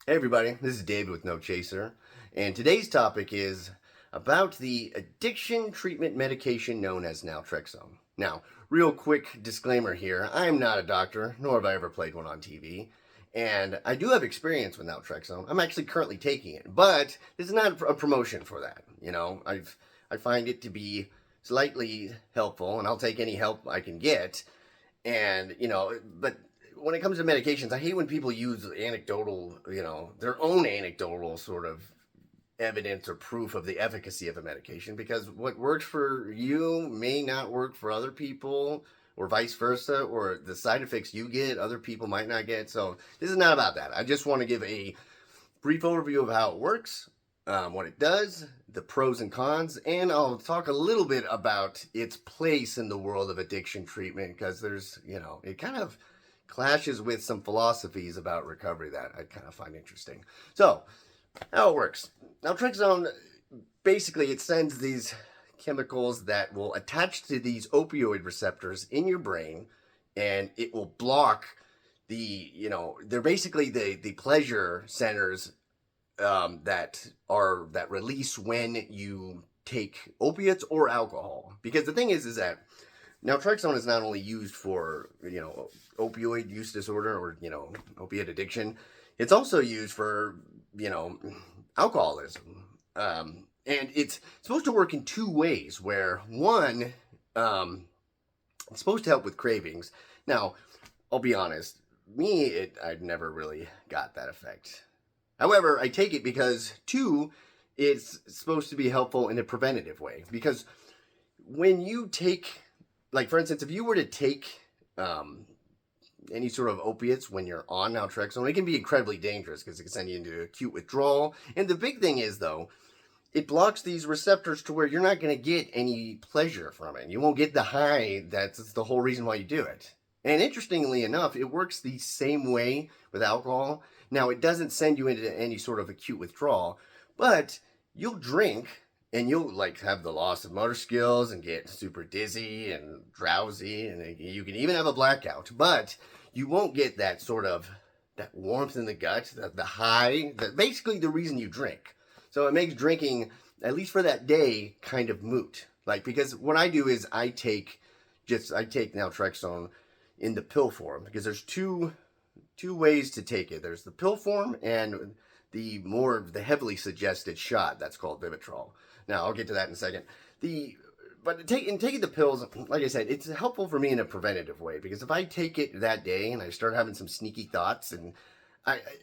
Hey everybody, this is David with No Chaser, and today's topic is about the addiction treatment medication known as Naltrexone. Now, real quick disclaimer here, I am not a doctor, nor have I ever played one on TV, and I do have experience with Naltrexone. I'm actually currently taking it, but this is not a promotion for that. I find it to be slightly helpful, and I'll take any help I can get, and but when it comes to medications, I hate when people use anecdotal, their own anecdotal sort of evidence or proof of the efficacy of a medication, because what works for you may not work for other people, or vice versa, or the side effects you get other people might not get. So this is not about that. I just want to give a brief overview of how it works, what it does, the pros and cons, and I'll talk a little bit about its place in the world of addiction treatment, because it kind of clashes with some philosophies about recovery that I kind of find interesting. So, how it works. Naltrexone, basically, it sends these chemicals that will attach to these opioid receptors in your brain, and it will block they're basically the pleasure centers that release when you take opiates or alcohol. Because the thing is that naltrexone is not only used for opioid use disorder or opiate addiction, it's also used for alcoholism, and it's supposed to work in two ways. Where one, it's supposed to help with cravings. Now, I'll be honest, I'd never really got that effect. However, I take it because two, it's supposed to be helpful in a preventative way. Because when you take, like, for instance, if you were to take any sort of opiates when you're on naltrexone, it can be incredibly dangerous because it can send you into acute withdrawal. And the big thing is, though, it blocks these receptors to where you're not going to get any pleasure from it. You won't get the high. That's the whole reason why you do it. And interestingly enough, it works the same way with alcohol. Now, it doesn't send you into any sort of acute withdrawal, but you'll drink and you'll have the loss of motor skills and get super dizzy and drowsy, and you can even have a blackout, but you won't get that sort of that warmth in the gut, the high, basically the reason you drink. So it makes drinking, at least for that day, kind of moot. Because what I do is I take naltrexone in the pill form, because there's two ways to take it. There's the pill form and the heavily suggested shot that's called Vivitrol. Now, I'll get to that in a second. But taking the pills, like I said, it's helpful for me in a preventative way, because if I take it that day and I start having some sneaky thoughts, and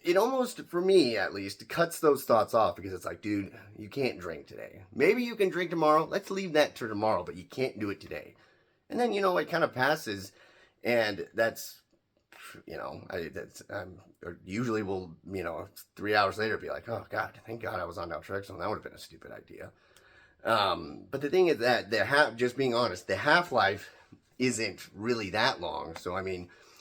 it almost, for me at least, cuts those thoughts off, because it's like, dude, you can't drink today. Maybe you can drink tomorrow. Let's leave that to tomorrow, but you can't do it today. And then, it kind of passes, and that's, usually will, 3 hours later be like, oh God, thank God I was on naltrexone. That would have been a stupid idea. But the thing is that just being honest, the half-life isn't really that long. So,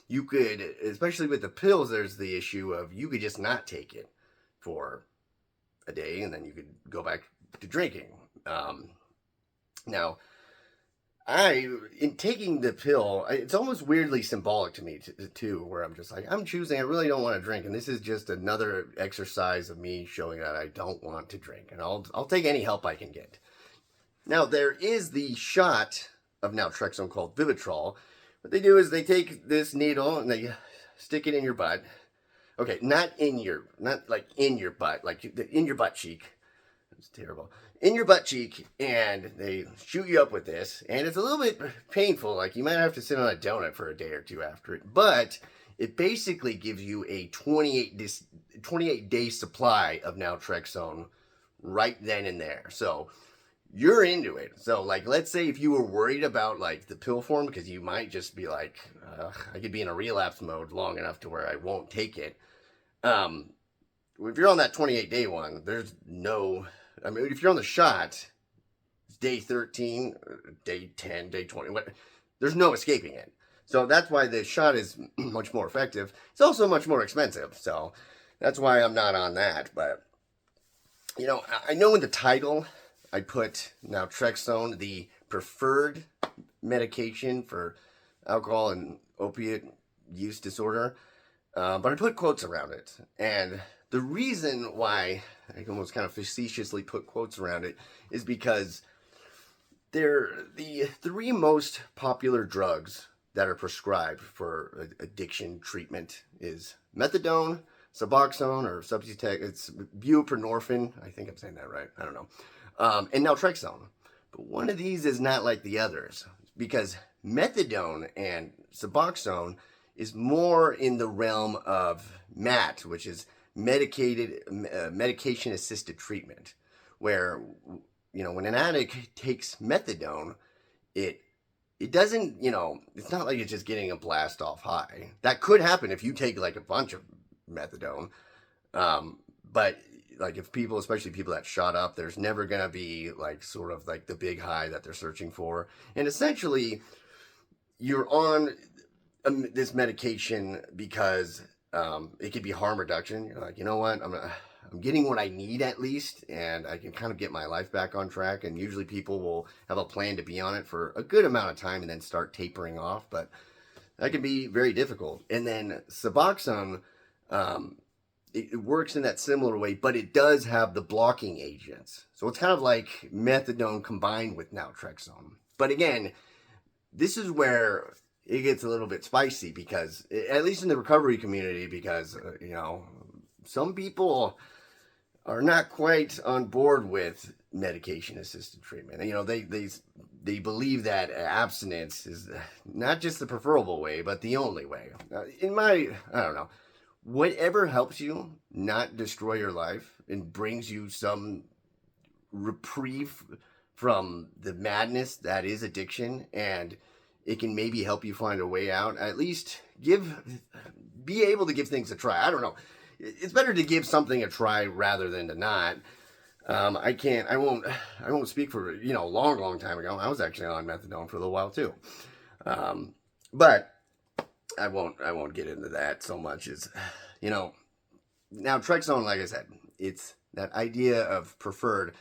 you could, especially with the pills, there's the issue of you could just not take it for a day, and then you could go back to drinking. Now, in taking the pill, it's almost weirdly symbolic to me too, where I'm just like, I'm choosing, I really don't want to drink, and this is just another exercise of me showing that I don't want to drink, and I'll take any help I can get. Now, there is the shot of naltrexone called Vivitrol. What they do is they take this needle and they stick it in your butt. Okay, not in your butt, in your butt cheek. It's terrible. In your butt cheek, and they shoot you up with this, and it's a little bit painful. You might have to sit on a donut for a day or two after it, but it basically gives you a 28-day supply of naltrexone right then and there. So you're into it. So, let's say if you were worried about, the pill form, because you might just be like, I could be in a relapse mode long enough to where I won't take it. If you're on that 28-day one, there's no... if you're on the shot, it's day 13, day 10, day 20, there's no escaping it. So that's why the shot is much more effective. It's also much more expensive, so that's why I'm not on that. But, I know in the title I put naltrexone, the preferred medication for alcohol and opiate use disorder, but I put quotes around it. And The reason why I almost kind of facetiously put quotes around it is because they're the three most popular drugs that are prescribed for addiction treatment is methadone, Suboxone, or Subutex. It's buprenorphine. I think I'm saying that right. I don't know. And Naltrexone. But one of these is not like the others because methadone and Suboxone is more in the realm of MAT, which is medication-assisted treatment, where when an addict takes methadone, it doesn't, it's not like it's just getting a blast off high. That could happen if you take like a bunch of methadone. But like if people, especially people that shot up, there's never going to be like sort of like the big high that they're searching for. And essentially you're on this medication because it could be harm reduction. You're like, you know what? I'm getting what I need at least, and I can kind of get my life back on track. And usually people will have a plan to be on it for a good amount of time and then start tapering off, but that can be very difficult. And then Suboxone, it works in that similar way, but it does have the blocking agents. So it's kind of like methadone combined with Naltrexone. But again, this is where it gets a little bit spicy because, at least in the recovery community, because, some people are not quite on board with medication-assisted treatment. They believe that abstinence is not just the preferable way, but the only way. I don't know, whatever helps you not destroy your life and brings you some reprieve from the madness that is addiction, and it can maybe help you find a way out. At least be able to give things a try. I don't know. It's better to give something a try rather than to not. I won't speak for, long time ago. I was actually on methadone for a little while too. But I won't get into that so much as, now Naltrexone, like I said, it's that idea of preferred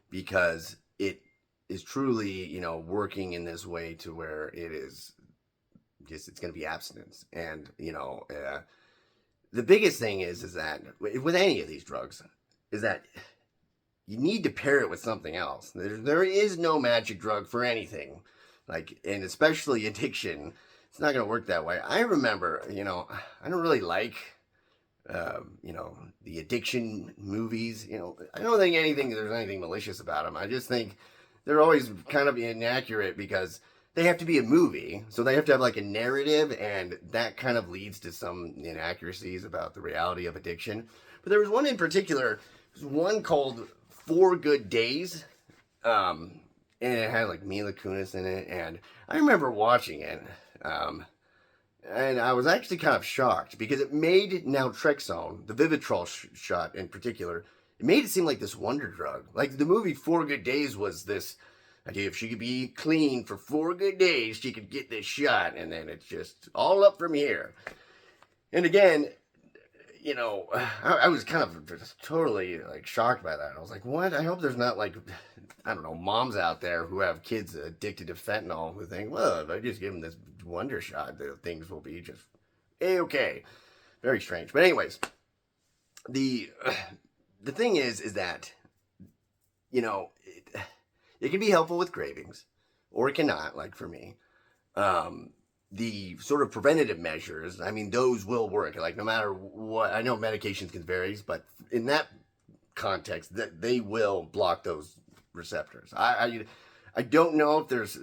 because it is truly, working in this way to where it is just, it's going to be abstinence. And, the biggest thing is that with any of these drugs is that you need to pair it with something else. There is no magic drug for anything, and especially addiction. It's not going to work that way. I remember, I don't really like, the addiction movies. I don't think there's anything malicious about them. I just think they're always kind of inaccurate because they have to be a movie, so they have to have like a narrative, and that kind of leads to some inaccuracies about the reality of addiction. But there was one in particular, one called 4 Good Days, and it had like Mila Kunis in it, and I remember watching it, and I was actually kind of shocked because it made Naltrexone, the Vivitrol shot in particular, it made it seem like this wonder drug. Like the movie 4 Good Days was this idea, if she could be clean for 4 good days, she could get this shot, and then it's just all up from here. And again, I was kind of just totally like shocked by that. I was like, what? I hope there's not like, I don't know, moms out there who have kids addicted to fentanyl who think, well, if I just give them this wonder shot, things will be just A-okay. Very strange. But anyways, the thing is that, it can be helpful with cravings, or it cannot, like for me. The sort of preventative measures, those will work. Like no matter what, I know medications can vary, but in that context, that they will block those receptors. I don't know if there's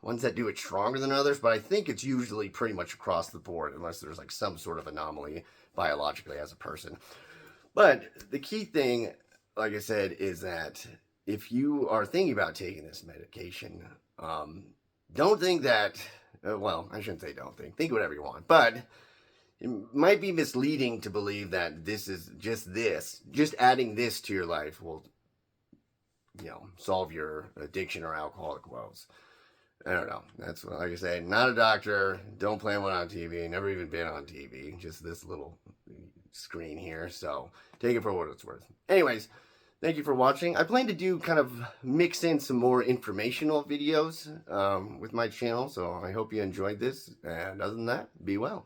ones that do it stronger than others, but I think it's usually pretty much across the board, unless there's like some sort of anomaly biologically as a person. But the key thing, like I said, is that if you are thinking about taking this medication, don't think that, I shouldn't say don't think whatever you want, but it might be misleading to believe that this is just adding this to your life will, solve your addiction or alcoholic woes. I don't know. That's what, like I say, not a doctor, don't plan one on TV, never even been on TV, just this little screen here, so take it for what it's worth. Anyways, thank you for watching. I plan to do kind of mix in some more informational videos with my channel, so I hope you enjoyed this. And other than that, be well.